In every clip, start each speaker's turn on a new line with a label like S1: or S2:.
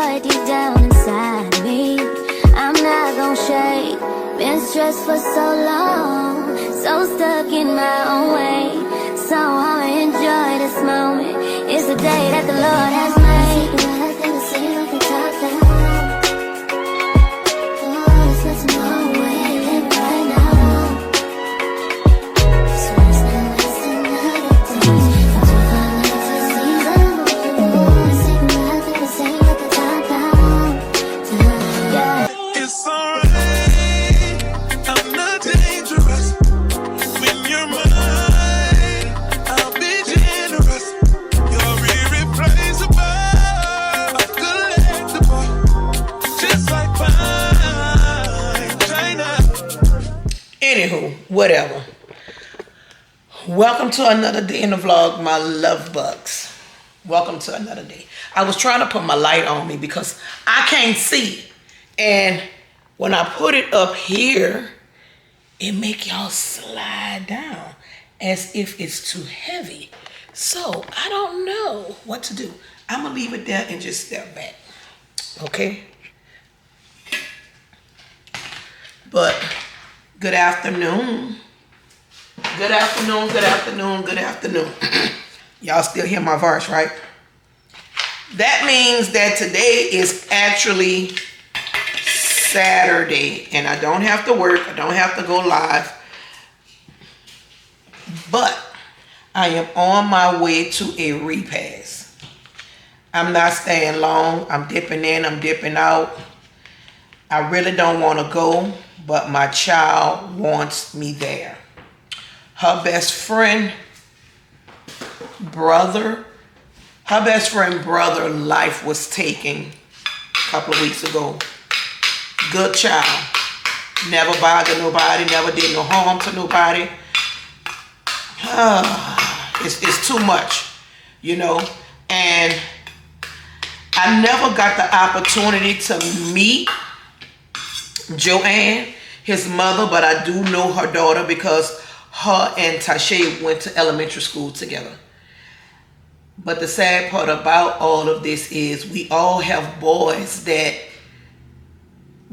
S1: boy deep down inside me. I'm not gon' shake. Been stressed for so long, so stuck in my own way. So I'ma enjoy this moment. It's the day that the Lord has made.
S2: Anywho, whatever. Welcome to another day in the vlog, my love bugs. Welcome to another day. I was trying to put my light on me because I can't see. And when I put it up here, it make y'all slide down as if it's too heavy. So I don't know what to do. I'm gonna leave it there and just step back. Okay? But good afternoon. Good afternoon, good afternoon, good afternoon. Y'all still hear my voice, right? That means that today is actually Saturday and I don't have to work. I don't have to go live. But I am on my way to a repast. I'm not staying long. I'm dipping in, I'm dipping out. I really don't want to go, but my child wants me there. Her best friend brother life was taken a couple of weeks ago. Good child. Never bothered nobody, never did no harm to nobody. It's too much, you know. And I never got the opportunity to meet Joanne, his mother, but I do know her daughter because her and Tashay went to elementary school together. But the sad part about all of this is we all have boys that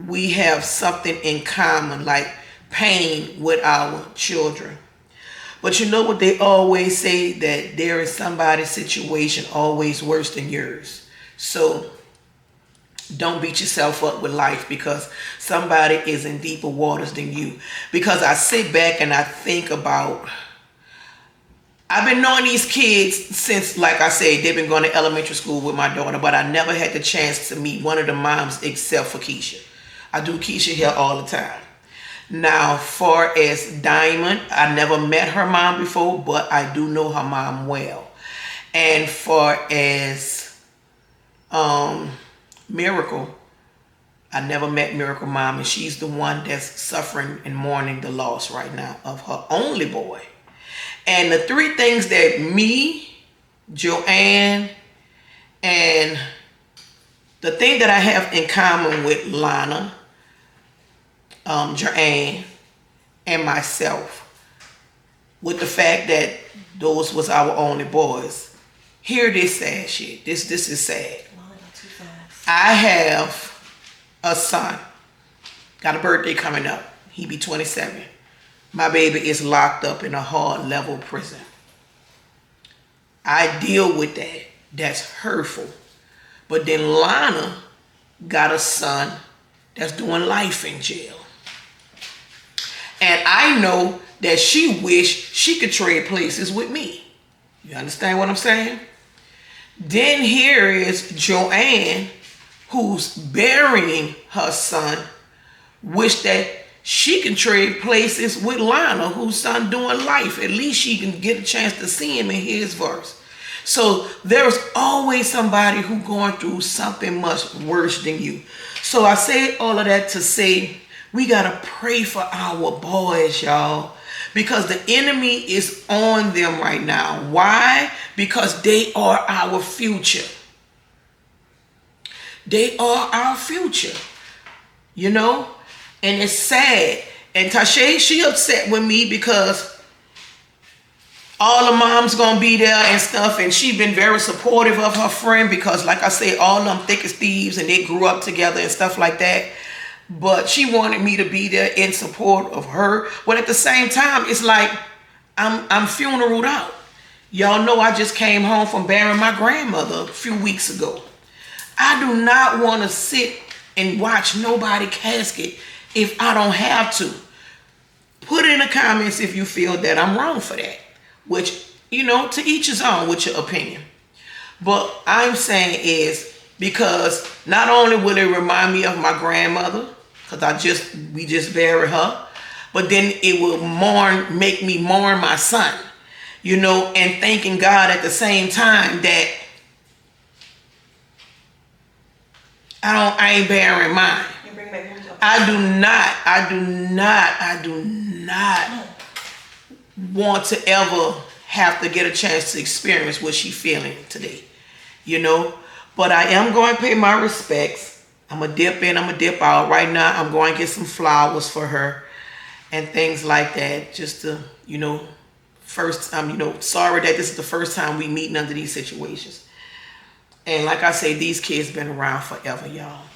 S2: we have something in common, like pain with our children. But you know what they always say, that there is somebody's situation always worse than yours. So don't beat yourself up with life because somebody is in deeper waters than you. Because I sit back and I think about, I've been knowing these kids since, like I said, they've been going to elementary school with my daughter, but I never had the chance to meet one of the moms except for Keisha. I do Keisha here all the time. Now, far as Diamond, I never met her mom before, but I do know her mom well. And far as Miracle, I never met Miracle mom, and she's the one that's suffering and mourning the loss right now of her only boy. And the three things that me, Joanne, and the thing that I have in common with Lana, Joanne, and myself, with the fact that those was our only boys. Hear this sad shit. This is sad. I have a son. Got a birthday coming up. He be 27. My baby is locked up in a hard level prison. I deal with that. That's hurtful. But then Lana got a son that's doing life in jail. And I know that she wish she could trade places with me. You understand what I'm saying? Then here is Joanne, who's burying her son, wish that she can trade places with Lana, whose son doing life. At least she can get a chance to see him and hear his voice. So there's always somebody who going through something much worse than you. So I say all of that to say, we got to pray for our boys, y'all, because the enemy is on them right now. Why? Because they are our future. They are our future, you know, and it's sad. And Tashay, she upset with me because all the moms gonna be there and stuff, and she been very supportive of her friend because, like I said, all of them thick as thieves and they grew up together and stuff like that. But she wanted me to be there in support of her. But at the same time, it's like I'm funeraled out. Y'all know I just came home from burying my grandmother a few weeks ago. I do not want to sit and watch nobody casket if I don't have to. Put it in the comments if you feel that I'm wrong for that. Which, you know, to each his own with your opinion. But I'm saying is because not only will it remind me of my grandmother, because we just buried her, but then it will make me mourn my son, you know, and thanking God at the same time that I ain't burying mine. I do not want to ever have to get a chance to experience what she's feeling today, you know. But I am going to pay my respects. I'm going to dip in, I'm going to dip out. Right now, I'm going to get some flowers for her and things like that. Just to, you know, first, you know, sorry that this is the first time we meeting under these situations. And like I say, these kids been around forever, y'all.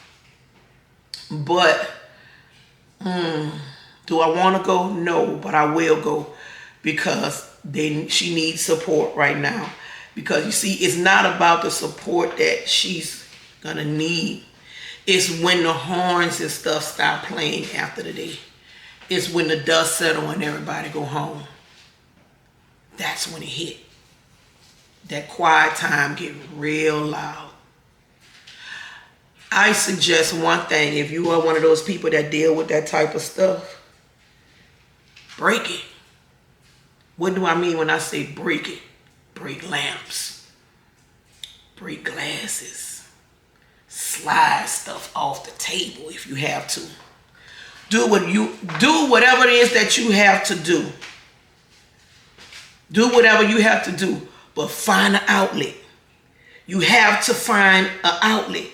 S2: But, do I want to go? No, but I will go because she needs support right now. Because you see, it's not about the support that she's going to need. It's when the horns and stuff stop playing after the day. It's when the dust settle and everybody go home. That's when it hit. That quiet time get real loud. I suggest one thing. If you are one of those people that deal with that type of stuff, break it. What do I mean when I say break it? Break lamps. Break glasses. Slide stuff off the table if you have to. Do whatever it is that you have to do. Do whatever you have to do, but find an outlet. You have to find an outlet.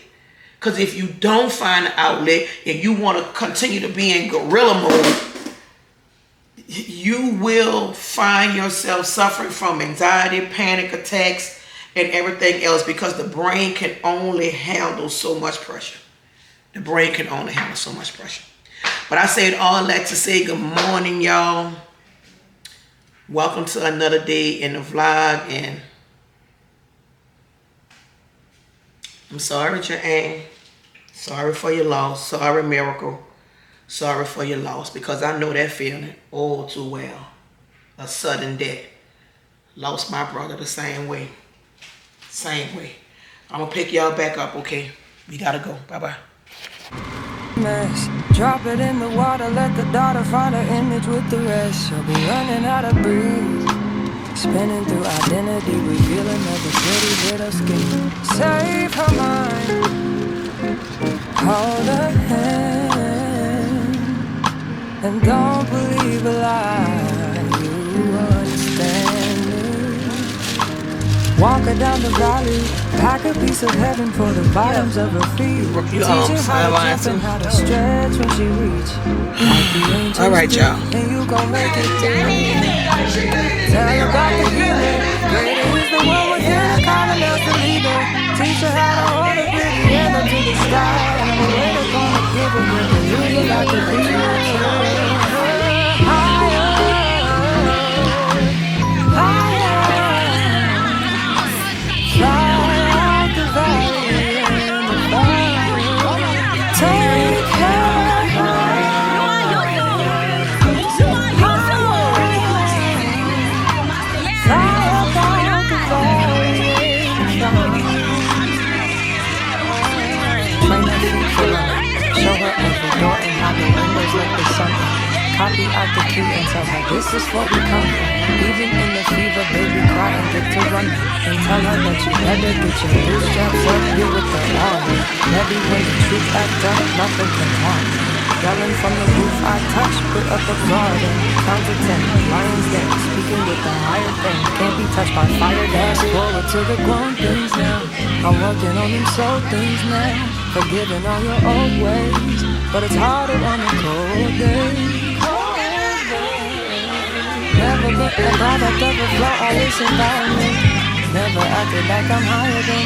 S2: Because if you don't find an outlet and you want to continue to be in guerrilla mode, you will find yourself suffering from anxiety, panic attacks, and everything else because the brain can only handle so much pressure. The brain can only handle so much pressure. But I said all that to say good morning, y'all. Welcome to another day in the vlog, and I'm sorry, Joanne. Sorry for your loss. Sorry, Miracle. Sorry for your loss, because I know that feeling all too well. A sudden death. Lost my brother the same way. Same way. I'm going to pick y'all back up, okay? We got to go. Bye-bye.
S3: Mess. Drop it in the water, let the daughter find her image with the rest. She'll be running out of breath, spinning through identity, revealing every pretty bit of skin. Save her mind, hold her hand, and don't believe a lie. You understand it. Walk her down the valley, pack a piece of heaven for the bottoms of her feet. Teach her how to jump and how to stretch when she reach.
S2: All right, y'all.
S3: And you gon' make it through. Tell her about the healing. Greater is the one within, calling us the leader. Teach her how to hold a pretty hand up to the sky. And I'm really gonna give her with the music like a beat. Higher, higher. Fly out the valley and the fire. Take her high. Show her every door and how the windows let the sun in. Copy out the key and tell her this is what we come for. Even in the fever, baby, cry and get to running. And tell her that you better get your bootstraps up here with the army. Ready when the truth act up, nothing can harm me. Yelling from the roof I touch, put up a garden. Count to 10, lions den, speaking with the higher thing. Can't be touched by fire, dash forward to the grown things now. I'm working on them soul things now. Forgiving all your old ways, but it's harder on a cold day. Never A product of a flawless environment. Never acted like I'm higher than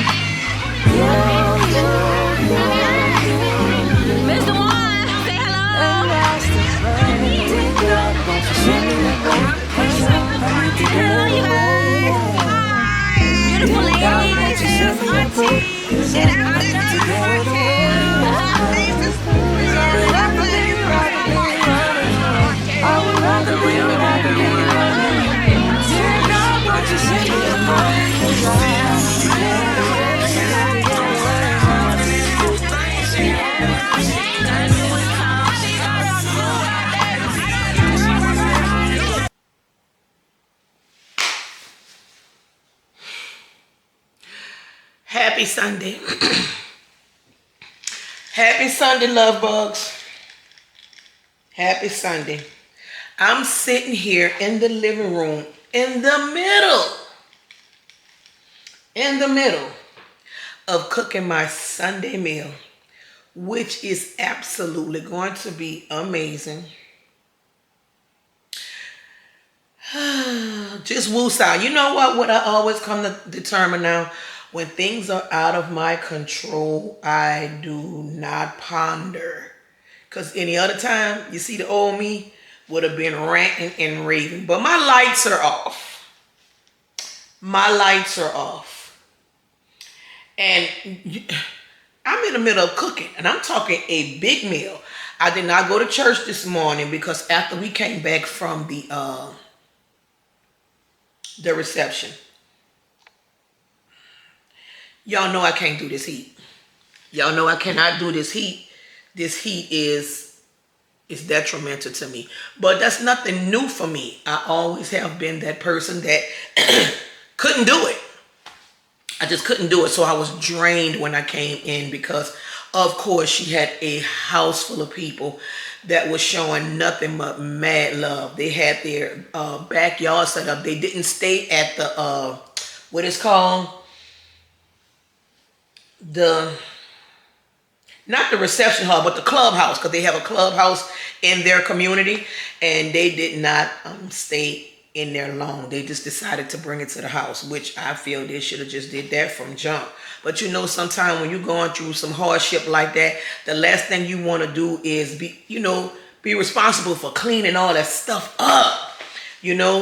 S1: Mr. One, say hello.
S3: and that's the flame. Won't you send me a boat? I need to
S1: Hello,
S3: get
S1: you
S3: away.
S1: guys. Beautiful ladies, aunties, and
S3: I
S1: out
S3: need
S1: in
S3: to
S1: the
S3: get away.
S1: market.
S3: Rather be running. I would rather be running. Dear God, won't you send me a boat? 'Cause I have to get away.
S2: Happy Sunday. Happy Sunday, love bugs. Happy Sunday. I'm sitting here in the living room in the middle of cooking my Sunday meal, which is absolutely going to be amazing. Just woosah. You know what I always come to determine now? When things are out of my control, I do not ponder. Because any other time, you see the old me would have been ranting and raving. But my lights are off. My lights are off. And I'm in the middle of cooking. And I'm talking a big meal. I did not go to church this morning because after we came back from the reception, y'all know I can't do this heat. Y'all know I cannot do this heat. This heat is detrimental to me. But that's nothing new for me. I always have been that person that couldn't do it. I just couldn't do it. So I was drained when I came in because, of course, she had a house full of people that was showing nothing but mad love. They had their backyard set up. They didn't stay at the, what it's called? Not the reception hall, but the clubhouse, because they have a clubhouse in their community, and they did not stay in there long. They just decided to bring it to the house, which I feel they should have just did that from jump. But you know, sometimes when you're going through some hardship like that, the last thing you want to do is be responsible for cleaning all that stuff up.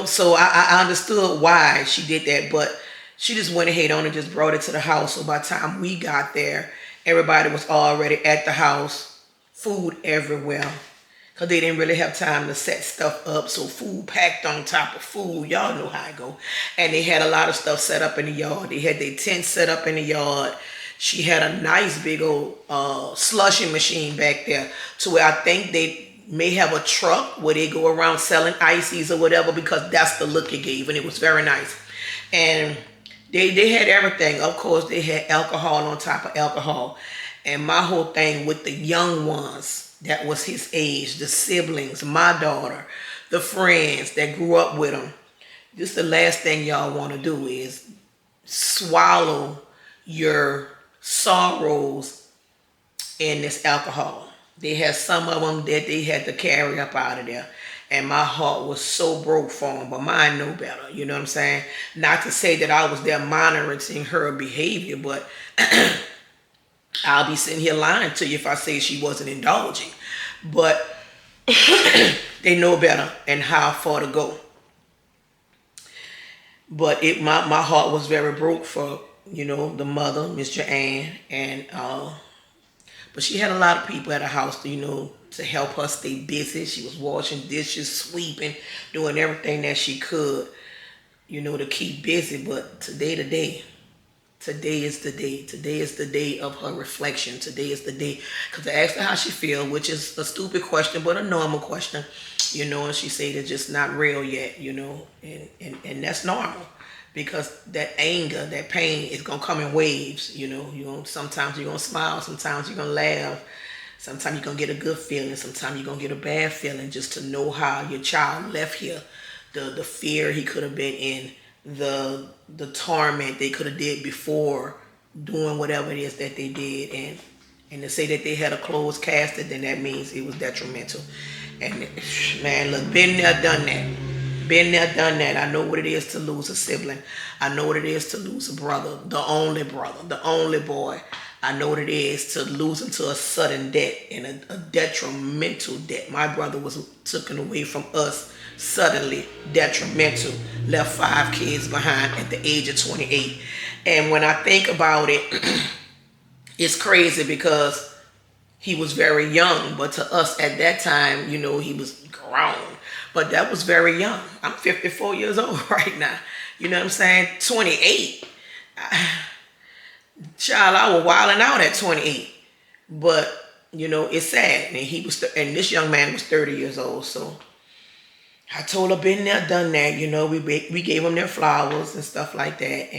S2: So I understood why she did that, but she just went ahead on and just brought it to the house. So by the time we got there, everybody was already at the house, food everywhere, because they didn't really have time to set stuff up. So food packed on top of food. Y'all know how it go. And they had a lot of stuff set up in the yard. They had their tent set up in the yard. She had a nice big old slushing machine back there, to where I think they may have a truck where they go around selling ices or whatever, because that's the look it gave, and it was very nice. And they had everything. Of course, they had alcohol on top of alcohol. And my whole thing with the young ones, that was his age, the siblings, my daughter, the friends that grew up with him, just the last thing y'all want to do is swallow your sorrows in this alcohol. They had some of them that they had to carry up out of there. And my heart was so broke for them, but mine know better. You know what I'm saying? Not to say that I was there monitoring her behavior, but I'll be sitting here lying to you if I say she wasn't indulging. But they know better and how far to go. But my heart was very broke for, the mother, Miss Joanne, and but she had a lot of people at her house, to help her stay busy. She was washing dishes, sweeping, doing everything that she could, to keep busy. But today is the day. Today is the day of her reflection. Today is the day. Because I asked her how she feel, which is a stupid question, but a normal question, and she said it's just not real yet, and that's normal. Because that anger, that pain is going to come in waves, sometimes you're going to smile, sometimes you're going to laugh, sometimes you're going to get a good feeling, sometimes you're going to get a bad feeling, just to know how your child left here, the fear he could have been in, the torment they could have did before doing whatever it is that they did, and to say that they had a closed casket, then that means it was detrimental. And man, look, been there, done that. Been there, done that. I know what it is to lose a sibling. I know what it is to lose a brother, the only boy. I know what it is to lose him to a sudden death and a detrimental death. My brother was taken away from us suddenly, detrimental. Left 5 kids behind at the age of 28. And when I think about it, it's crazy because he was very young. But to us at that time, you know, he was grown. But that was very young. I'm 54 years old right now. You know what I'm saying? 28. Child, I was wilding out at 28. But, you know, it's sad. And this young man was 30 years old. So I told her, been there, done that. You know, we gave them their flowers and stuff like that.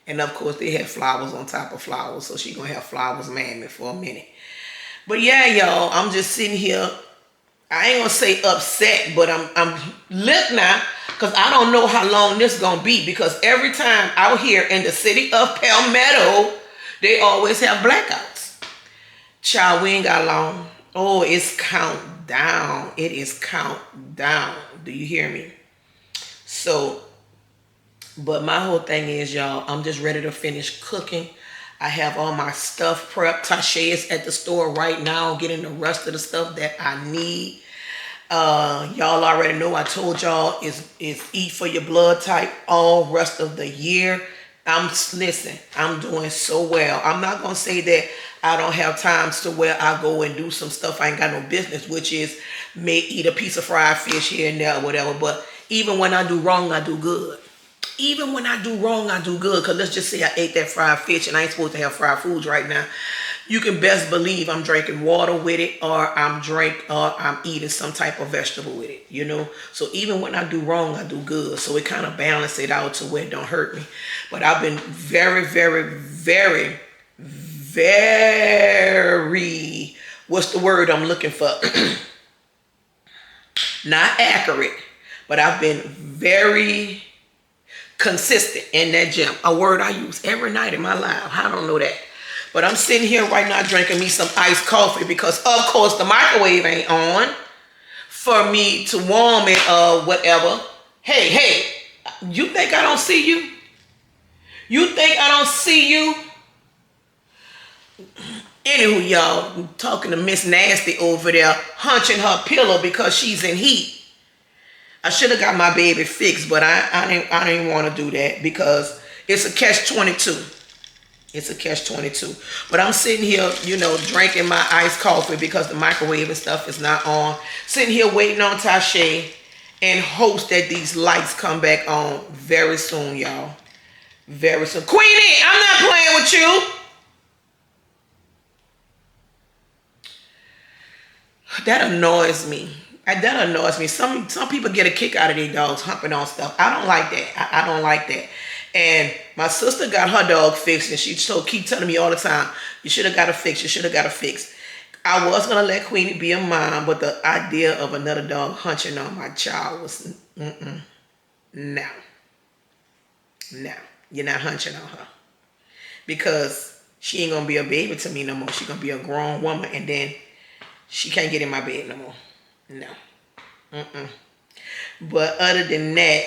S2: And of course, they had flowers on top of flowers. So she going to have flowers mammy for a minute. But yeah, y'all, I'm just sitting here. I ain't going to say upset, but I'm lit now. Because I don't know how long this going to be. Because every time out here in the city of Palmetto, they always have blackouts. Child, we ain't got long. Oh, it's countdown. It is countdown. Do you hear me? So, but my whole thing is, y'all, I'm just ready to finish cooking. I have all my stuff prepped. Tasha is at the store right now getting the rest of the stuff that I need. Y'all already know I told y'all is eat for your blood type all rest of the year. Listen, I'm doing so well. I'm not going to say that I don't have times to where I go and do some stuff I ain't got no business, which is eat a piece of fried fish here and there or whatever. But even when I do wrong, I do good. Even when I do wrong, I do good. Because let's just say I ate that fried fish and I ain't supposed to have fried foods right now. You can best believe I'm drinking water with it, or I'm eating some type of vegetable with it, you know. So even when I do wrong, I do good. So it kind of balances it out to where it don't hurt me. But I've been very, very, very, very, what's the word I'm looking for? Not accurate, but I've been very consistent in that gym. A word I use every night in my life. I don't know that. But I'm sitting here right now drinking me some iced coffee because, of course, the microwave ain't on for me to warm it or whatever. Hey, you think I don't see you? You think I don't see you? Anywho, y'all, I'm talking to Miss Nasty over there, hunching her pillow because she's in heat. I should have got my baby fixed, but I didn't want to do that because it's a catch-22. It's a catch-22. But I'm sitting here, you know, drinking my iced coffee because the microwave and stuff is not on. Sitting here waiting on Tasha and hopes that these lights come back on very soon, y'all. Very soon. Queenie, I'm not playing with you. That annoys me. That annoys me. Some people get a kick out of their dogs humping on stuff. I don't like that. I don't like that. And my sister got her dog fixed, and she keep telling me all the time, you should have got it fixed. You should have got it fixed. I was going to let Queenie be a mom, but the idea of another dog hunching on my child was, no. No, you're not hunching on her. Because she ain't going to be a baby to me no more. She's going to be a grown woman, and then she can't get in my bed no more. No. But other than that,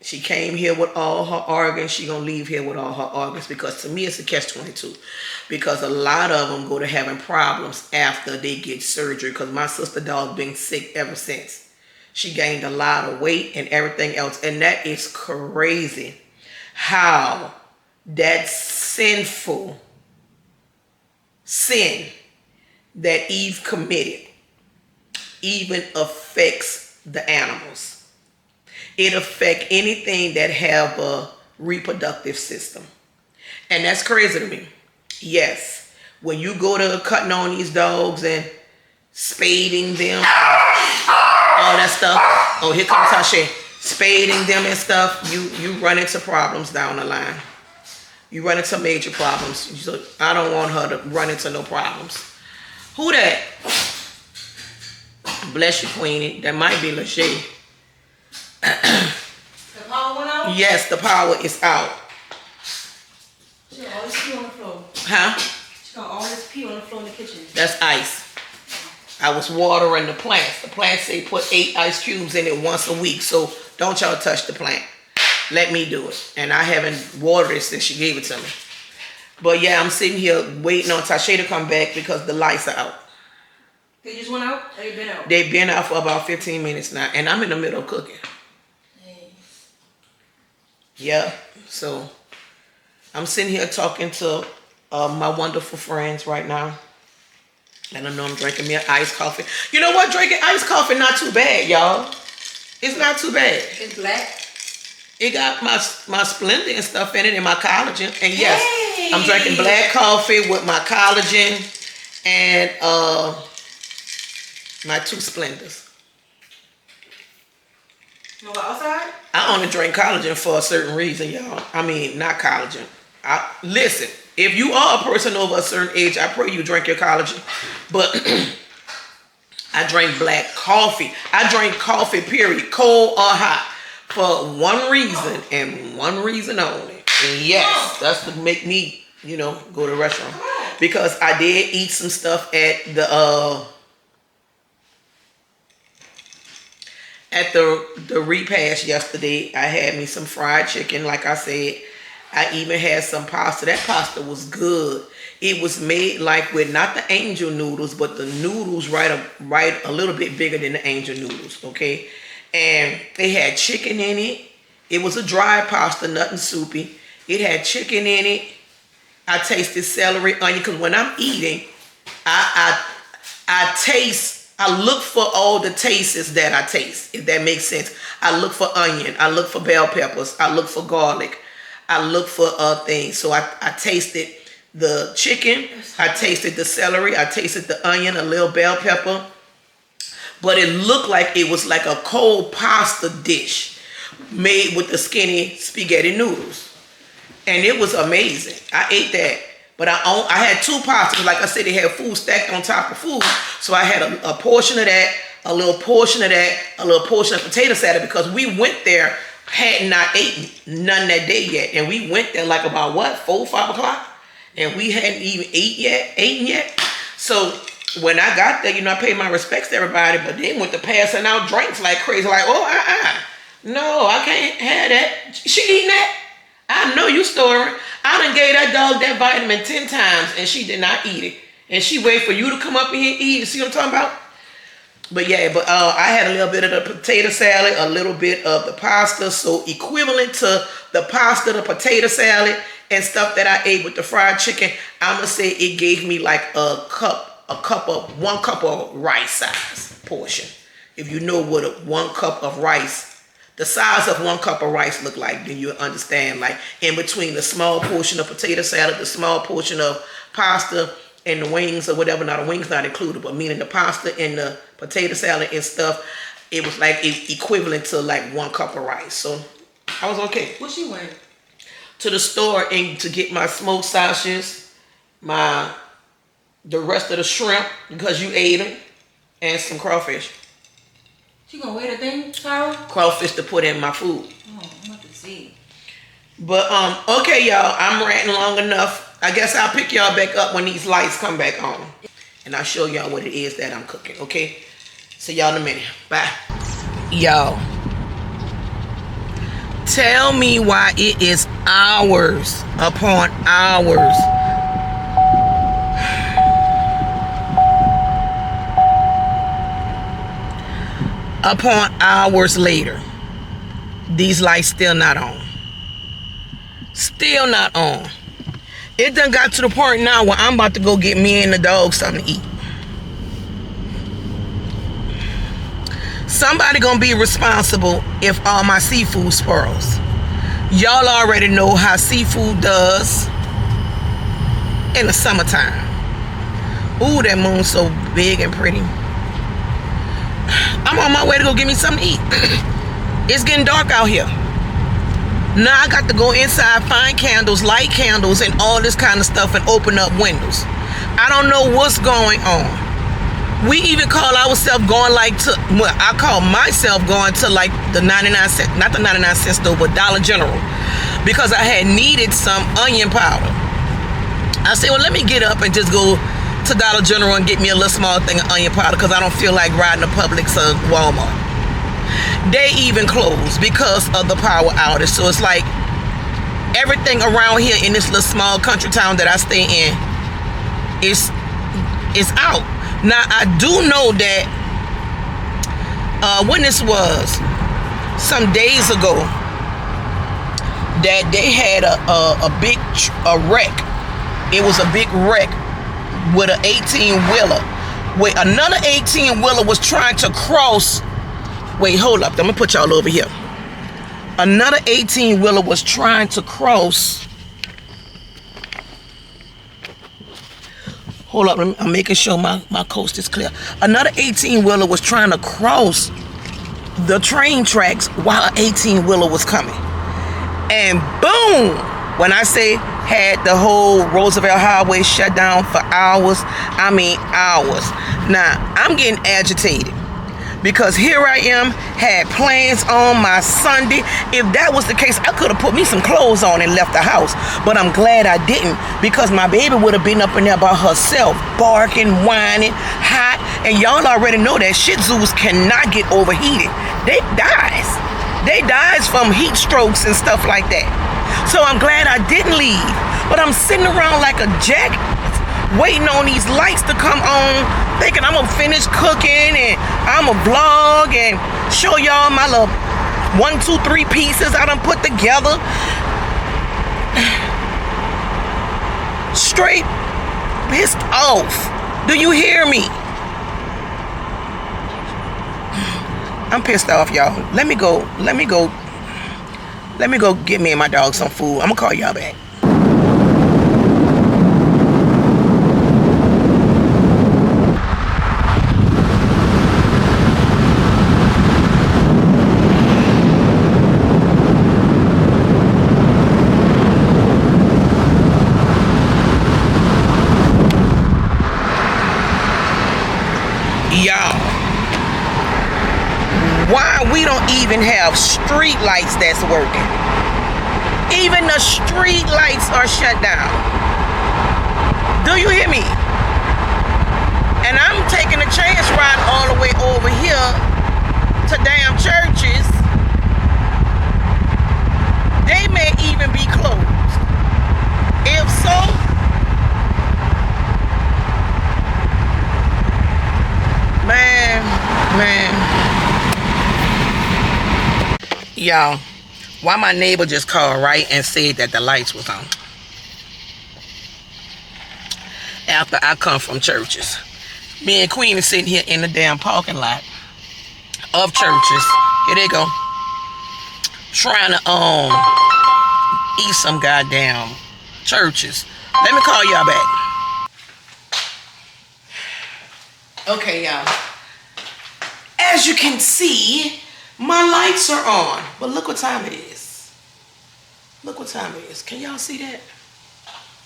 S2: she came here with all her organs. She gonna leave here with all her organs because to me it's a catch-22. Because a lot of them go to having problems after they get surgery. Because my sister dog been sick ever since. She gained a lot of weight and everything else. And that is crazy how that sinful sin that Eve committed even affects the animals. It affects anything that have a reproductive system. And that's crazy to me. Yes, when you go to cutting on these dogs and spading them, all that stuff. Oh, here comes Tasha. Spading them and stuff, you run into problems down the line. You run into major problems. So I don't want her to run into no problems. Who that? Bless you, Queenie. That might be Lachey.
S4: The power went out?
S2: Yes, the power is out.
S4: She got all this pee on the floor.
S2: Huh?
S4: She got all this pee on the floor in the kitchen.
S2: That's ice. I was watering the plants. The plants say put 8 ice cubes in it once a week. So Don't y'all touch the plant. Let me do it. And I haven't watered it since she gave it to me. But yeah, I'm sitting here waiting on Tasha to come back because the lights are out.
S4: They just went out? Or they been out?
S2: They've been out for about 15 minutes now. And I'm in the middle of cooking.
S4: Hey.
S2: Yeah. So I'm sitting here talking to my wonderful friends right now. And I know I'm drinking me an iced coffee. You know what? Drinking iced coffee not too bad, y'all. It's not too bad.
S4: It's black.
S2: It got my Splenda and stuff in it and my collagen. And yes,
S4: Hey.
S2: I'm drinking black coffee with my collagen and my 2 Splendas.
S4: You know what outside?
S2: I only drink collagen for a certain reason, y'all. I mean, not collagen. Listen, if you are a person over a certain age, I pray you drink your collagen. But I drink black coffee. I drink coffee, period, cold or hot, for one reason and one reason only. And yes, that's to make me, you know, go to the restaurant. Because I did eat some stuff at the repast yesterday. I had me some fried chicken, like I said. I even had some pasta. That pasta was good. It was made like with not the angel noodles, but the noodles right a little bit bigger than the angel noodles, okay? And they had chicken in it. It was a dry pasta, nothing soupy. It had chicken in it. I tasted celery, onion, because when I'm eating, I look for all the tastes that I taste, if that makes sense. I look for onion. I look for bell peppers. I look for garlic. I look for things. So I tasted the chicken. I tasted the celery. I tasted the onion, a little bell pepper. But it looked like it was like a cold pasta dish made with the skinny spaghetti noodles. And it was amazing. I ate that. But I had 2 pastas. Like I said, they had food stacked on top of food. So I had a portion of that, a little portion of that, a little portion of potato salad, because we went there, had not eaten none that day yet. And we went there like about what, 4, 5 o'clock? And we hadn't even eaten yet. So when I got there, you know, I paid my respects to everybody, but they went to passing out drinks like crazy. Like, oh, no, I can't have that. She eating that? I know you story. I done gave that dog that vitamin 10 times and she did not eat it. And she wait for you to come up in here and eat. You see what I'm talking about? But yeah, I had a little bit of the potato salad, a little bit of the pasta. So equivalent to the pasta, the potato salad, and stuff that I ate with the fried chicken, I'm going to say it gave me like one cup of rice size portion. If you know what 1 cup of rice, the size of 1 cup of rice look like, then you understand, like in between the small portion of potato salad, the small portion of pasta, and the wings or whatever. Now the wings not included, but meaning the pasta and the potato salad and stuff, it was like equivalent to like 1 cup of rice. So I was okay.
S4: What she went?
S2: To the store and to get my smoked sausages, the rest of the shrimp, because you ate them, and some crawfish.
S4: She gonna wear the thing, Tara?
S2: Crawfish to put in my food.
S4: Oh, I'm about to see.
S2: But okay, y'all, I'm ranting long enough. I guess I'll pick y'all back up when these lights come back on, and I'll show y'all what it is that I'm cooking. Okay, see y'all in a minute. Bye, y'all. Tell me why it is hours upon hours upon hours later, these lights still not on. Still not on. It done got to the point now where I'm about to go get me and the dog something to eat. Somebody gonna be responsible if all my seafood spoils. Y'all already know how seafood does in the summertime. Ooh, that moon's so big and pretty. I'm on my way to go get me something to eat. It's getting dark out here. Now I got to go inside, find candles, light candles, and all this kind of stuff, and open up windows. I don't know what's going on. We even call ourselves going like to, well, I call myself going to like the 99 cent, not the 99 cent store, but Dollar General, because I had needed some onion powder. I said, well, let me get up and just go to Dollar General and get me a little small thing of onion powder, because I don't feel like riding to Publix or Walmart. they even closed because of the power outage. So it's like everything around here in this little small country town that I stay in is out. Now I do know that when this was some days ago, that they had a big wreck. It was a big wreck with an 18-wheeler. Wait, another 18-wheeler was trying to cross. Wait, hold up. I'm gonna put y'all over here. Another 18-wheeler was trying to cross. Hold up, I'm making sure my coast is clear. Another 18-wheeler was trying to cross the train tracks while an 18-wheeler was coming. And boom! When I say had the whole Roosevelt Highway shut down for hours, I mean hours. Now, I'm getting agitated because here I am, had plans on my Sunday. If that was the case, I could have put me some clothes on and left the house. But I'm glad I didn't, because my baby would have been up in there by herself, barking, whining, hot. And y'all already know that Shih Tzus cannot get overheated. They dies from heat strokes and stuff like that. So I'm glad I didn't leave. But I'm sitting around like a jack, waiting on these lights to come on, thinking I'm gonna finish cooking and I'm gonna vlog and show y'all my little 1, 2, 3 pieces I done put together. Straight pissed off. Do you hear me? I'm pissed off, y'all. Let me go get me and my dog some food. I'm gonna call y'all back. Y'all, why we don't even have street lights that's working? Even the street lights are shut down. Do you hear me? And I'm taking a chance ride all the way over here to damn churches. They may even be closed. If so, man, y'all, why my neighbor just called right and said that the lights was on after I come from churches. Me and Queen is sitting here in the damn parking lot of churches. Here they go, trying to eat some goddamn churches. Let me call y'all back. Okay, y'all, as you can see, my lights are on, but look what time it is. Look what time it is. Can y'all see that?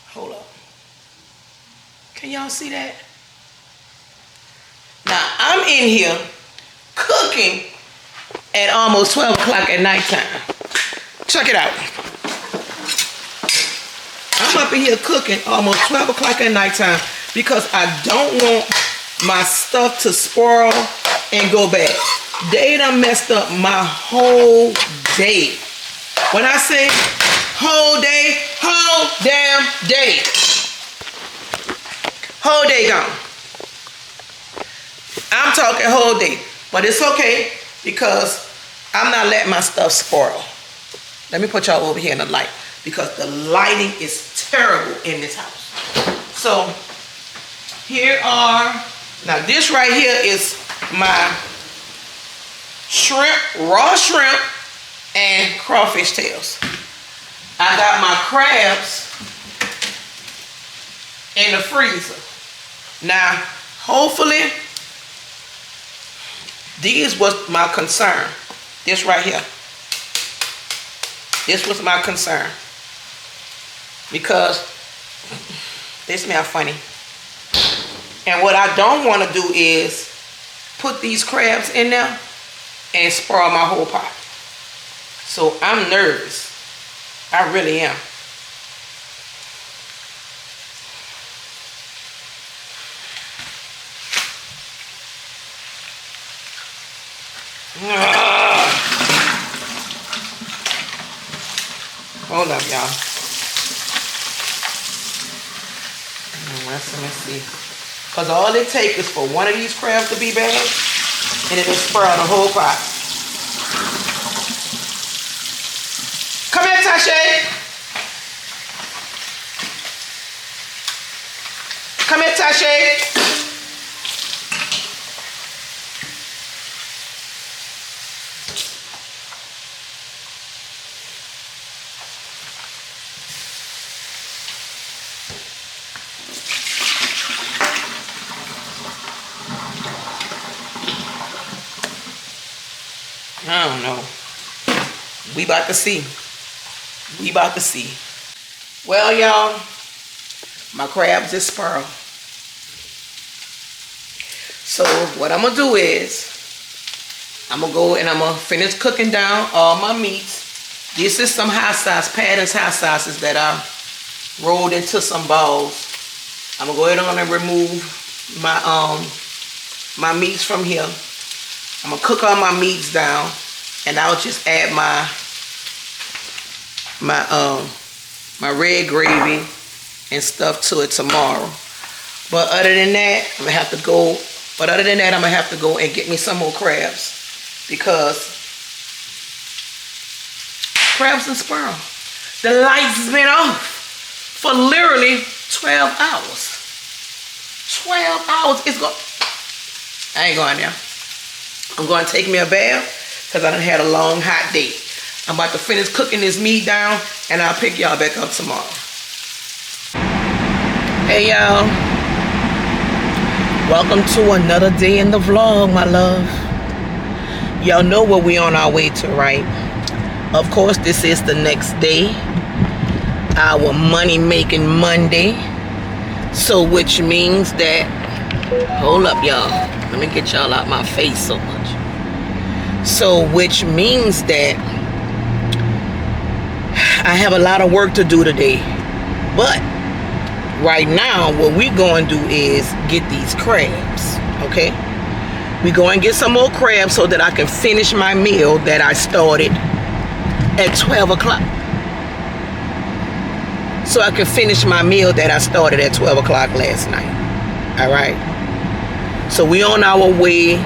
S2: Hold up. Can y'all see that? Now, I'm in here cooking at almost 12 o'clock at nighttime. Check it out. I'm up in here cooking almost 12 o'clock at nighttime because I don't want my stuff to spoil and go bad. They done messed up my whole day. When I say whole day, whole damn day. Whole day gone. I'm talking whole day. But it's okay because I'm not letting my stuff spoil. Let me put y'all over here in the light because the lighting is terrible in this house. So here are, now this right here is my shrimp, raw shrimp, and crawfish tails. I got my crabs in the freezer. Now, hopefully, these was my concern. This right here. This was my concern. Because they smell funny. And what I don't want to do is put these crabs in there and spoil my whole pot. So I'm nervous. I really am. Hold up, y'all. Let's see. Because all it takes is for one of these crabs to be bad, and it'll spoil the whole pot. Come here, Tasha. Come here, Tasha. I don't know. We about to see. We about to see. Well, y'all, my crabs is spoiled. So what I'm gonna do is I'm gonna go and I'm gonna finish cooking down all my meats. This is some hot sauce, Patton's hot sauces that I rolled into some balls. I'm gonna go ahead on and remove my my meats from here. I'm gonna cook all my meats down, and I'll just add my red gravy and stuff to it tomorrow. But other than that, I'm gonna have to go. But other than that, I'm gonna have to go and get me some more crabs, because crabs and sperm. The lights has been off for literally 12 hours. 12 hours. It's going. I ain't going there. I'm going to take me a bath because I done had a long, hot day. I'm about to finish cooking this meat down, and I'll pick y'all back up tomorrow. Hey, y'all. Welcome to another day in the vlog, my love. Y'all know what we on our way to, right? Of course, this is the next day. Our money-making Monday. So, which means that... Hold up, y'all. Let me get y'all out my face so much. So, which means that I have a lot of work to do today. But right now, what we going to do is get these crabs, okay? We go and get some more crabs so that I can finish my meal that I started at 12 o'clock. So I can finish my meal that I started at 12 o'clock last night. All right? So we on our way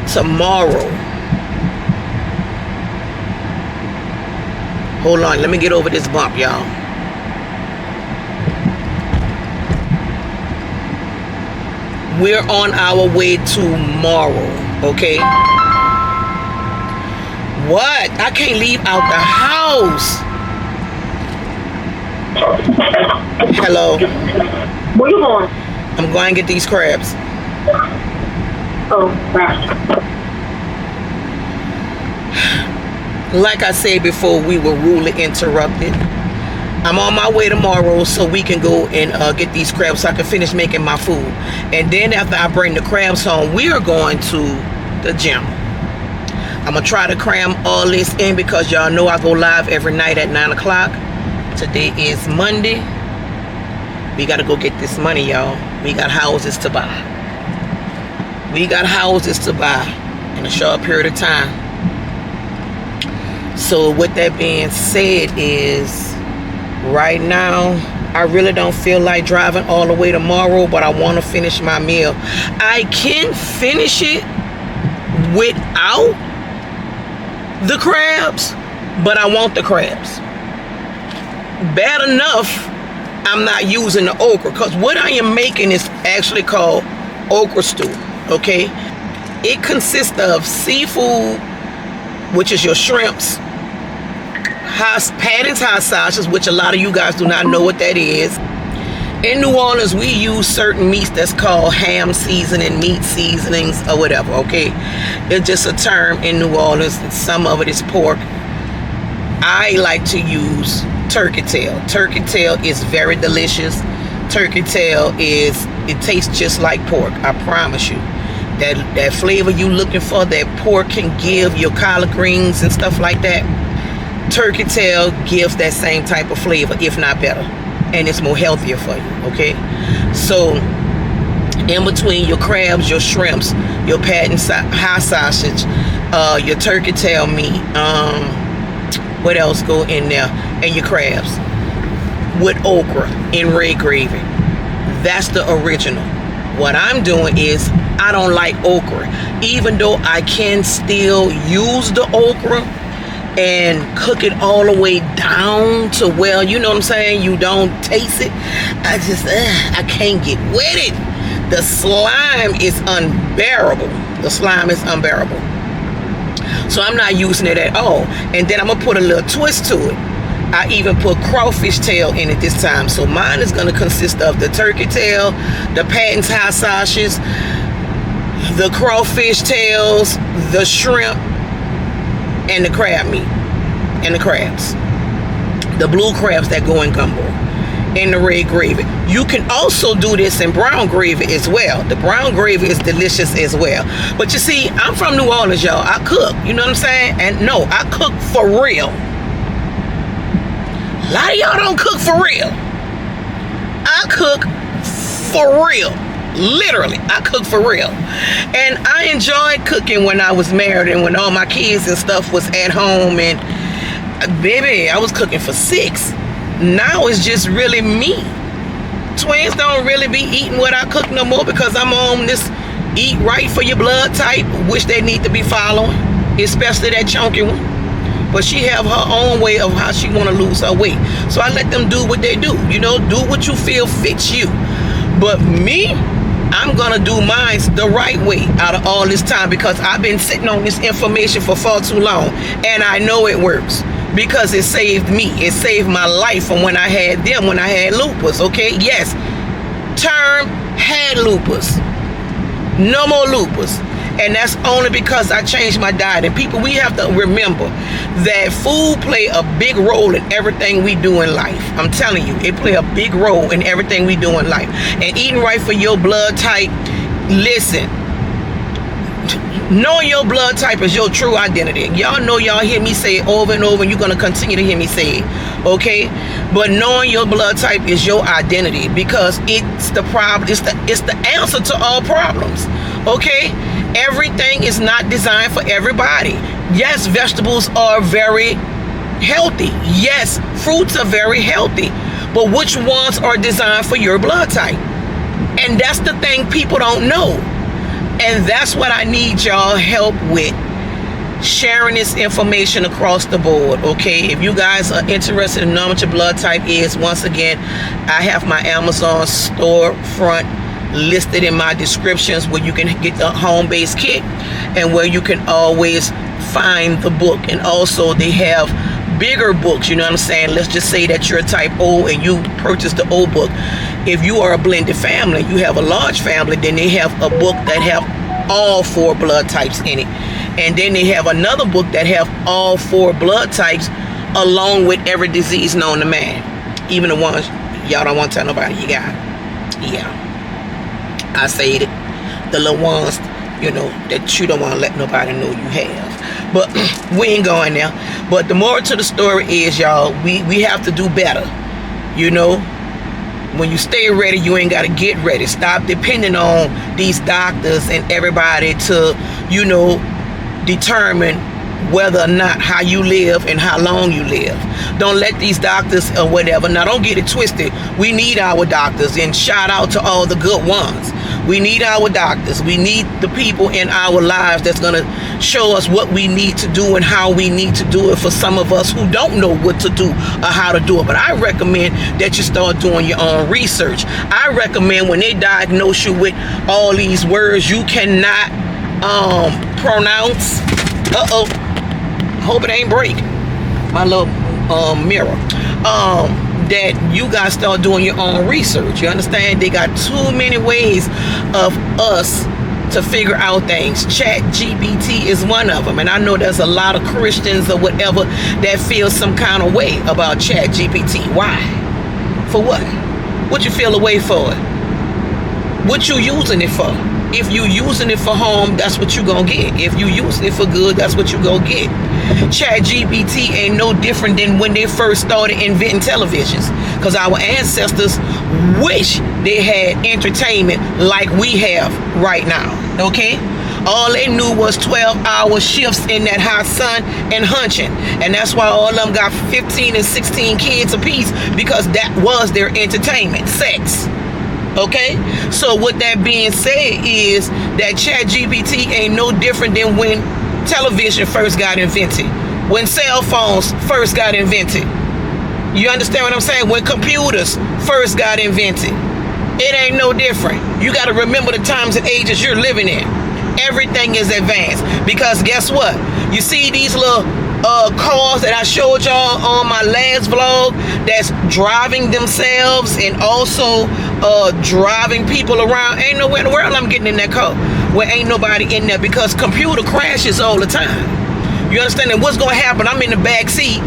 S2: tomorrow. Hold on, let me get over this bump, y'all. We're on our way tomorrow, okay? What? I can't leave out the house. Hello.
S5: Where you going?
S2: I'm going to get these crabs.
S5: Oh, gosh.
S2: Like I said before, we were rudely interrupted. I'm on my way tomorrow so we can go and get these crabs so I can finish making my food. And then after I bring the crabs home, we are going to the gym. I'm going to try to cram all this in because y'all know I go live every night at 9 o'clock. Today is Monday. We got to go get this money, y'all. We got houses to buy. We got houses to buy in a short period of time. So with that being said is, right now, I really don't feel like driving all the way tomorrow, but I want to finish my meal. I can finish it without the crabs, but I want the crabs. Bad enough, I'm not using the okra, because what I am making is actually called okra stew, okay? It consists of seafood, which is your shrimps, Patton's hot sauces, which a lot of you guys do not know what that is. In New Orleans, we use certain meats that's called ham seasoning, meat seasonings, or whatever, okay? It's just a term in New Orleans. Some of it is pork. I like to use turkey tail. Turkey tail is very delicious. Turkey tail it tastes just like pork, I promise you. That flavor you looking for, that pork can give your collard greens and stuff like that. Turkey tail gives that same type of flavor, if not better, and it's more healthier for you, okay? So in between your crabs, your shrimps, your Patton's hot sausage, your turkey tail meat, What else go in there? And your crabs with okra in red gravy. That's the original. What I'm doing is I don't like okra, even though I can still use the okra and cook it all the way down to, well, you know what I'm saying, you don't taste it. I can't get with it. The slime is unbearable. The slime is unbearable. So I'm not using it at all. And then I'm gonna put a little twist to it. I even put crawfish tail in it this time. So mine is gonna consist of the turkey tail, the Patton's hot sausages, the crawfish tails, the shrimp, and the crab meat, and the crabs. The blue crabs that go in gumbo, in the red gravy. You can also do this in brown gravy as well. The brown gravy is delicious as well. But you see, I'm from New Orleans, y'all. I cook, you know what I'm saying? And no, I cook for real. A lot of y'all don't cook for real. I cook for real. Literally, I cook for real. And I enjoyed cooking when I was married and when all my kids and stuff was at home. And baby, I was cooking for 6. Now it's just really me. Twins don't really be eating what I cook no more because I'm on this eat right for your blood type, which they need to be following, especially that chunky one. But she have her own way of how she want to lose her weight. So I let them do what they do. You know, do what you feel fits you. But me, I'm gonna do mine the right way out of all this time because I've been sitting on this information for far too long, and I know it works because it saved me. It saved my life from when I had lupus. Okay, yes, term had lupus, no more lupus. And that's only because I changed my diet. And people, we have to remember that food play a big role in everything we do in life. I'm telling you, it play a big role in everything we do in life. And eating right for your blood type, listen, knowing your blood type is your true identity. Y'all know, y'all hear me say it over and over, and you're going to continue to hear me say it, okay? But knowing your blood type is your identity because it's the problem. It's the answer to all problems, okay? Everything is not designed for everybody. Yes, vegetables are very healthy. Yes, fruits are very healthy. But which ones are designed for your blood type? And that's the thing people don't know. And that's what I need y'all help with. Sharing this information across the board, okay? If you guys are interested in knowing what your blood type is, once again, I have my Amazon storefront listed in my descriptions where you can get the home-based kit and where you can always find the book. And also they have bigger books, you know what I'm saying? Let's just say that you're a type O and you purchase the O book. If you are a blended family, you have a large family, then they have a book that have all 4 blood types in it. And then they have another book that have all 4 blood types along with every disease known to man. Even the ones y'all don't want to tell nobody you got. Yeah, I said it. The little ones, you know, that you don't want to let nobody know you have. But we ain't going there. But the moral to the story is, y'all, we have to do better. You know, when you stay ready, you ain't got to get ready. Stop depending on these doctors and everybody to, you know, determine whether or not how you live and how long you live. Don't let these doctors or whatever. Now, don't get it twisted. We need our doctors, and shout out to all the good ones. We need our doctors. We need the people in our lives that's going to show us what we need to do and how we need to do it for some of us who don't know what to do or how to do it. But I recommend that you start doing your own research. I recommend when they diagnose you with all these words you cannot pronounce. Hope it ain't break my little mirror. That you guys start doing your own research. You understand? They got too many ways of us to figure out things. Chat GPT is one of them, and I know there's a lot of Christians or whatever that feel some kind of way about Chat GPT. Why? For what? What you feel a way for it? What you using it for? If you using it for harm, that's what you gonna get. If you using it for good, that's what you gonna get. Chat GPT ain't no different than when they first started inventing televisions, because our ancestors wish they had entertainment like we have right now. Okay, All they knew was 12-hour shifts in that hot sun and hunching. And that's why all of them got 15 and 16 kids apiece, because that was their entertainment, sex. Okay? So with that being said is that ChatGPT ain't no different than when television first got invented, when cell phones first got invented. You understand what I'm saying? When computers first got invented. It ain't no different. You got to remember the times and ages you're living in. Everything is advanced. Because guess what? You see these little cars that I showed y'all on my last vlog that's driving themselves and also driving people around. Ain't nowhere in the world I'm getting in that car where ain't nobody in there, because computer crashes all the time. You understand? And what's going to happen? I'm in the back seat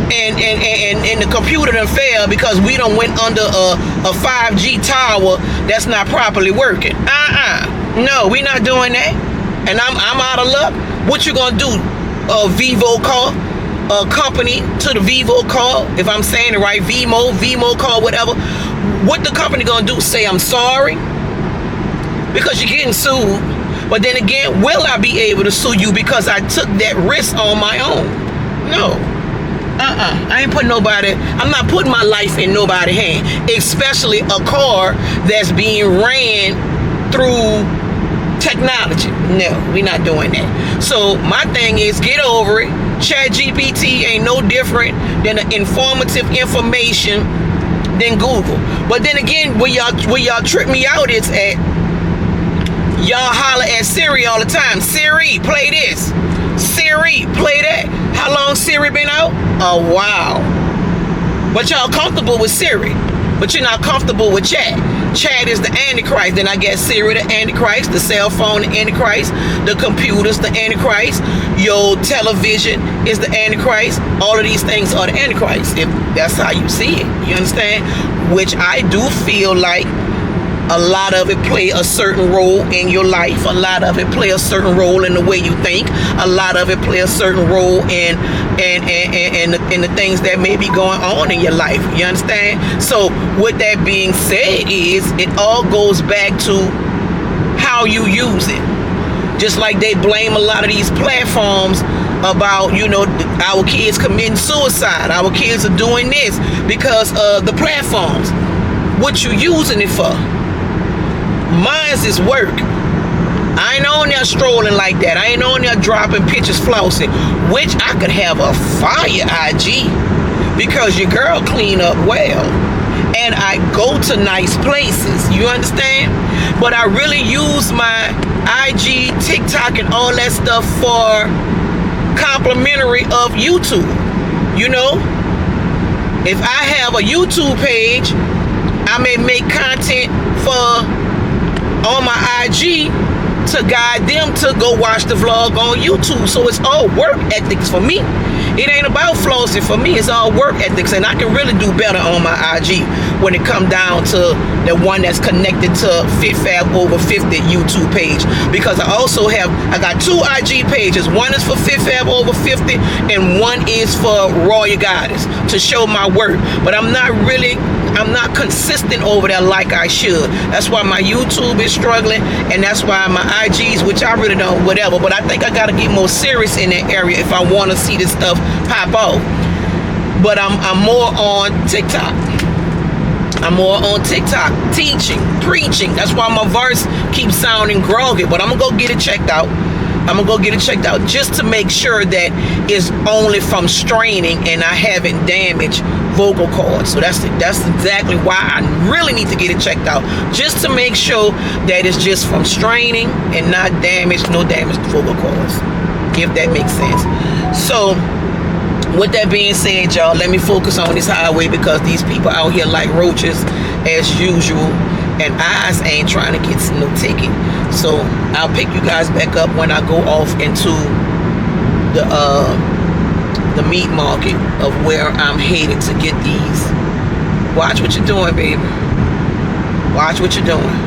S2: and the computer done failed because we done went under a 5G tower that's not properly working. No, we not doing that. And I'm out of luck. What you gonna do? Vivo call company to the Vivo call, if I'm saying it right, Vimo call, whatever. What the company gonna do? Say I'm sorry? Because you're getting sued. But then again, will I be able to sue you because I took that risk on my own? No. I ain't putting nobody, I'm not putting my life in nobody's hand, especially a car that's being ran through technology. No, we're not doing that. So my thing is, get over it. ChatGPT ain't no different than the informative information than Google. But then again, where y'all trip me out is at, y'all holler at Siri all the time. Siri, play this. Siri, play that. How long Siri been out? Oh, wow. But y'all comfortable with Siri, but you're not comfortable with Chat. Chat is the Antichrist. Then I guess Siri the Antichrist, the cell phone the Antichrist, the computers the Antichrist, your television is the Antichrist. All of these things are the Antichrist, if that's how you see it. You understand? Which I do feel like a lot of it play a certain role in your life. A lot of it play a certain role in the way you think. A lot of it play a certain role in the things that may be going on in your life. You understand? So with that being said is, it all goes back to how you use it. Just like they blame a lot of these platforms about, you know, our kids committing suicide. Our kids are doing this because of the platforms. What you using it for? Mine's is work. I ain't on there strolling like that. I ain't on there dropping pictures flossing, which I could have a fire IG because your girl clean up well and I go to nice places. You understand? But I really use my IG, TikTok, and all that stuff for complimentary of YouTube. You know, if I have a YouTube page, I may make content for on my IG to guide them to go watch the vlog on YouTube. So it's all work ethics for me. It ain't about flossing for me. It's all work ethics, and I can really do better on my IG when it come down to the one that's connected to FitFab Over 50 YouTube page, because I got two IG pages. One is for FitFab Over 50 and one is for Royal Goddess to show my work. But I'm not consistent over there like I should. That's why my YouTube is struggling, and that's why my IGs, which I really don't, whatever, but I think I gotta get more serious in that area if I want to see this stuff pop off. But I'm more on TikTok. I'm more on TikTok, teaching, preaching. That's why my voice keeps sounding groggy, but I'm gonna go get it checked out. Just to make sure that it's only from straining and I haven't damaged vocal cords. So that's exactly why I really need to get it checked out, just to make sure that it's just from straining and not no damaged vocal cords, if that makes sense. So with that being said, y'all, let me focus on this highway, because these people out here like roaches as usual, and eyes ain't trying to get no ticket. So I'll pick you guys back up when I go off into the meat market of where I'm headed to get these. Watch what you're doing, baby. Watch what you're doing.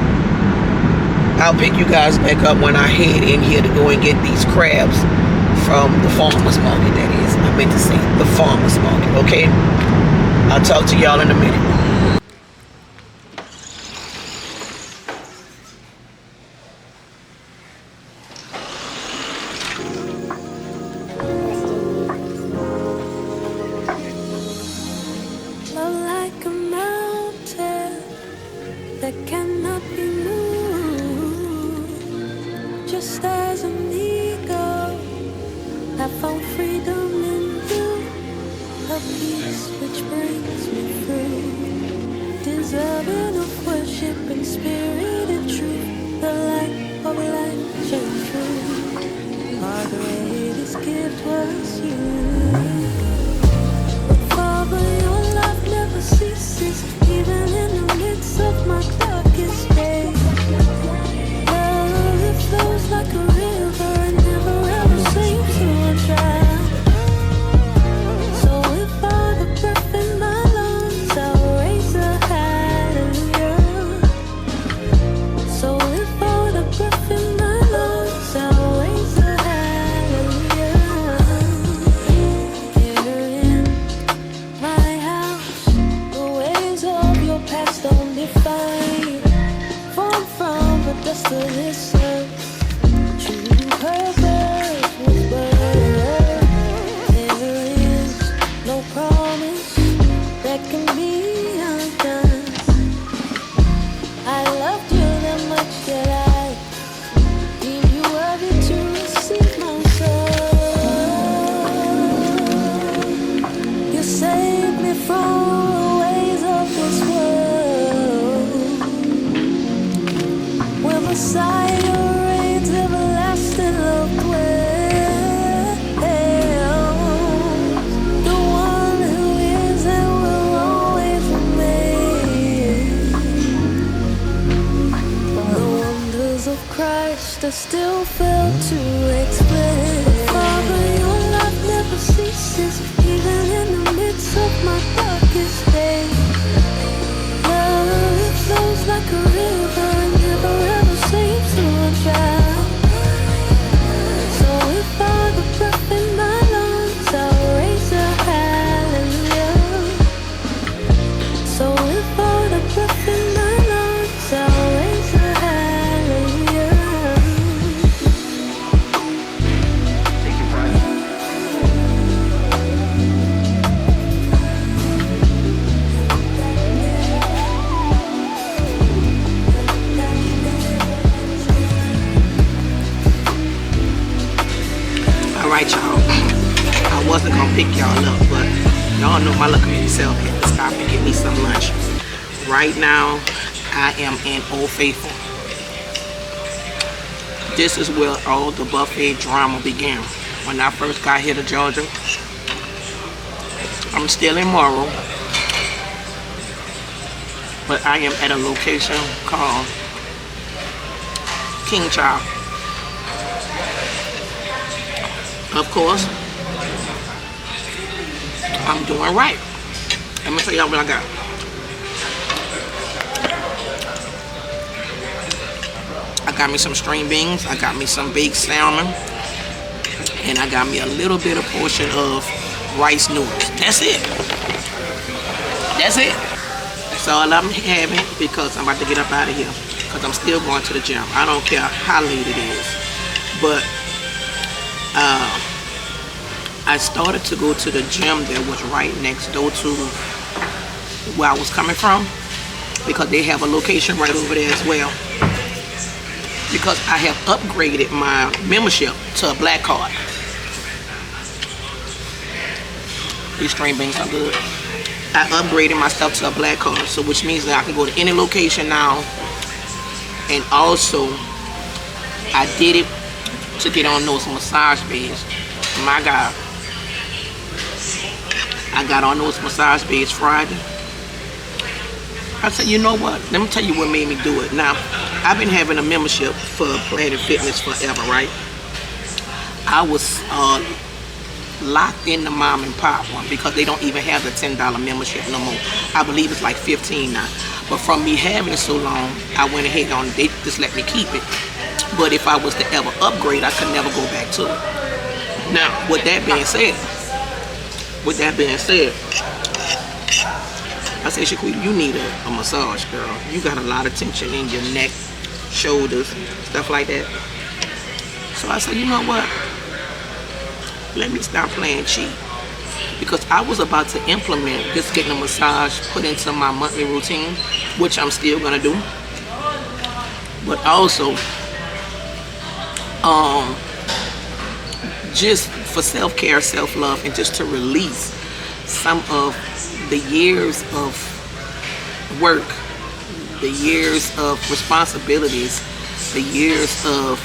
S2: I'll pick you guys back up when I head in here to go and get these crabs from the farmer's market, that is. I meant to say the farmer's market, okay? I'll talk to y'all in a minute.
S3: that cannot be moved. Just as an eagle, I found freedom in you, a peace which brings me through. Deserving of worship in spirit and truth, the light of life shone through. Our greatest gift was you. Father, your love never ceases, even in the midst of my darkest days. Love, it flows like a river and never ever seems to run dry. So if all the breath in my lungs, I'll raise a hallelujah. So if all the breath in my lungs, I'll raise a hallelujah. Enter in my house, the ways of your past don't define you. Formed from the dust of this earth, true purpose was birthed. There is no promise that can be undone. I loved you that much that I deem you worthy to receive my soul. You saved me from the ways of this world. Where Messiah reigns, everlasting love dwells. The one who is and will always remain. The wonders of Christ I still fail to explain. Father, your love never ceases, even in the midst of my darkest days. Love, it flows like a river and never ever seems to run dry. So if all the breath in my lungs, I'll raise a hallelujah. So if all the breath in my lungs, I'll raise a hallelujah.
S2: Alright, y'all. I wasn't gonna pick y'all up, but y'all know my lucky self had to stop and get me some lunch. Right now, I am in Old Faithful. This is where all the buffet drama began. When I first got here to Georgia, I'm still in Morrow, but I am at a location called King Child. Of course, I'm doing right. Let me tell y'all what I got. I got me some string beans, I got me some baked salmon, and I got me a little bit of portion of rice noodles. That's it. That's it. That's all I'm having because I'm about to get up out of here. Because I'm still going to the gym. I don't care how late it is. But I started to go to the gym that was right next door to where I was coming from, because they have a location right over there as well. Because I have upgraded my membership to a black card. These string beans are good. I upgraded my stuff to a black card, so which means that I can go to any location now. And also, I did it to get on those massage beds. My God. I got on those massage beds Friday. I said, you know what? Let me tell you what made me do it. Now, I've been having a membership for Planet Fitness forever, right? I was locked in the mom and pop one because they don't even have the $10 membership no more. I believe it's like $15 now. But from me having it so long, I went ahead on, they just let me keep it. But if I was to ever upgrade, I could never go back to it. Now, with that being said, I said, Shaquita, you need a massage, girl. You got a lot of tension in your neck, shoulders, stuff like that. So I said, you know what? Let me stop playing cheap. because I was about to implement just getting a massage put into my monthly routine, which I'm still gonna do, but also just for self-care, self-love, and just to release some of the years of work, the years of responsibilities, the years of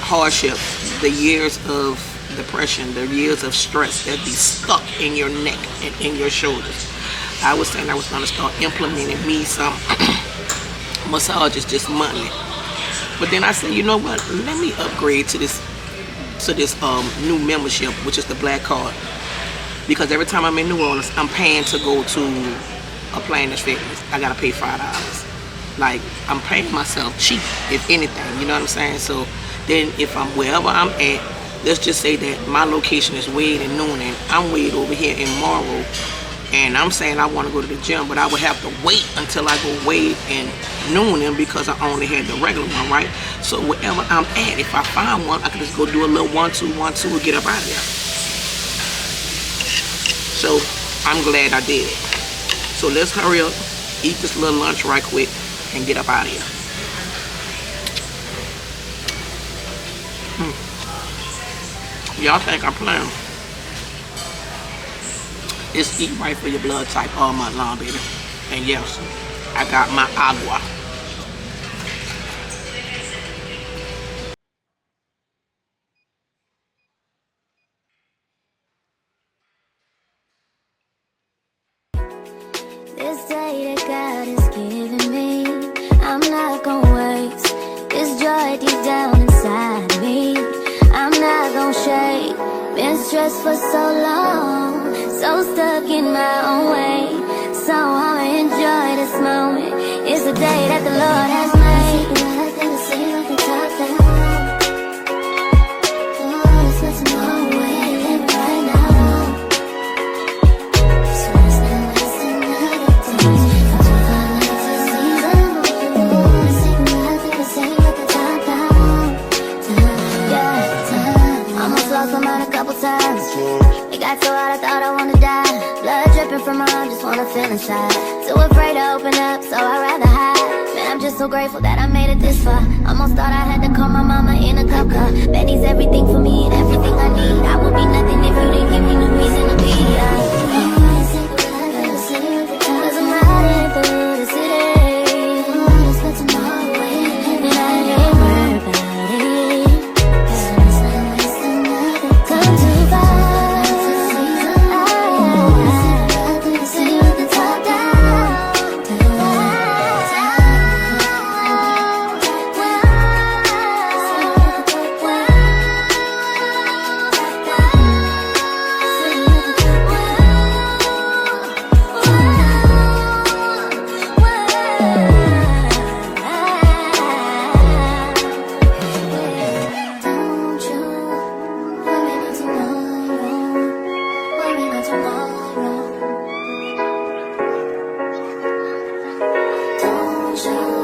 S2: hardship, the years of depression, the years of stress that be stuck in your neck and in your shoulders. I was saying I was going to start implementing me some massages just monthly. But then I said, you know what? Let me upgrade to this new membership, which is the Black Card. Because every time I'm in New Orleans, I'm paying to go to a Planet Fitness. I gotta pay $5. Like, I'm paying myself cheap, if anything. You know what I'm saying? So then, if I'm wherever I'm at, let's just say that my location is Wade in Noonan. I'm Wade over here in Morrow, and I'm saying I want to go to the gym, but I would have to wait until I go Wade in Noonan because I only had the regular one, right? So wherever I'm at, if I find one, I can just go do a little 1-2, 1-2 and get up out of there. So I'm glad I did. So let's hurry up, eat this little lunch right quick, and get up out of here. Y'all think I'm playing? It's eat right for your blood type all month long, baby. And yes, I got my agua.
S1: This day that God has given me, I'm not gonna waste this joy deep down inside me. I'm not gonna shake. Been stressed for so long, so stuck in my own way. So I'ma enjoy this moment. It's the day that the Lord has made. It got so hot I thought I wanna die. Blood dripping from my arm, just wanna feel inside. Too afraid to open up, so I'd rather hide. Man, I'm just so grateful that I made it this far. Almost thought I had to call my mama in a cup car. Betty's everything for me and everything I need. I would be nothing if you didn't give me no reason to be. Cause I'm riding through the city, and I ain't worried about it. Come too far. Don't you